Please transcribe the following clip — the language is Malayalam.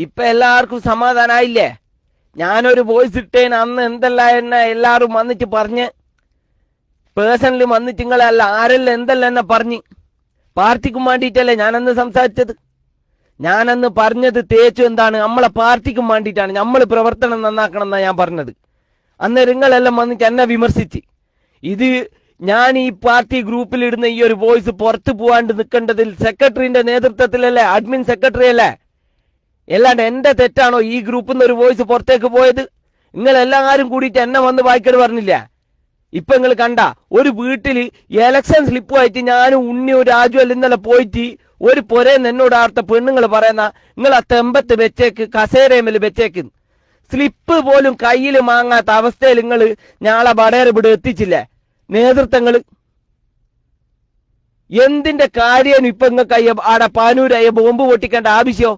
ഇപ്പൊ എല്ലാവർക്കും സമാധാനായില്ലേ? ഞാനൊരു വോയിസ് ഇട്ടേന് അന്ന് എന്തെല്ലാം എന്നെ എല്ലാരും വന്നിട്ട് പറഞ്ഞ്, പേഴ്സണലി വന്നിട്ട് നിങ്ങളല്ല ആരെല്ലാം എന്തെല്ലാം എന്നെ പറഞ്ഞ്. പാർട്ടിക്കും വേണ്ടിയിട്ടല്ലേ ഞാനന്ന് സംസാരിച്ചത്. ഞാനന്ന് പറഞ്ഞത് തേച്ചു എന്താണ്, നമ്മളെ പാർട്ടിക്കും വേണ്ടിയിട്ടാണ്, നമ്മൾ പ്രവർത്തനം നന്നാക്കണം എന്നാ ഞാൻ പറഞ്ഞത്. അന്ന് നിങ്ങളെല്ലാം വന്നിട്ട് എന്നെ വിമർശിച്ച്. ഇത് ഞാൻ ഈ പാർട്ടി ഗ്രൂപ്പിൽ ഇടുന്ന ഈ ഒരു വോയിസ് പുറത്തു പോവാണ്ട് നിൽക്കേണ്ടതിൽ സെക്രട്ടറിന്റെ നേതൃത്വത്തിലല്ലേ, അഡ്മിൻ സെക്രട്ടറി അല്ലേ? അല്ലാണ്ട് എന്റെ തെറ്റാണോ ഈ ഗ്രൂപ്പിൽ നിന്ന് ഒരു വോയിസ് പുറത്തേക്ക് പോയത്? നിങ്ങൾ എല്ലാവരും കൂടിയിട്ട് എന്നെ വന്ന് വായിക്കട് പറഞ്ഞില്ല. ഇപ്പൊ നിങ്ങൾ കണ്ട ഒരു വീട്ടില് എലക്ഷൻ സ്ലിപ്പുമായിട്ട് ഞാനും ഉണ്ണിയും രാജുവല്ല ഇന്നലെ പോയിട്ട് ഒരു പൊരേന്ന് എന്നോട് ആർത്ത പെണ്ണുങ്ങൾ പറയുന്ന, നിങ്ങൾ ആ തെമ്പത്ത് വെച്ചേക്ക്, കസേരമേൽ വെച്ചേക്ക്. സ്ലിപ്പ് പോലും കയ്യിൽ വാങ്ങാത്ത അവസ്ഥയിൽ നിങ്ങൾ ഞാളെ ബടേർ ഇവിടെ എത്തിച്ചില്ലേ നേതൃത്വങ്ങൾ? എന്തിന്റെ കാര്യം ഇപ്പൊ നിങ്ങൾക്ക് ആടെ പാനൂരായ ബോംബ് പൊട്ടിക്കേണ്ട ആവശ്യമോ?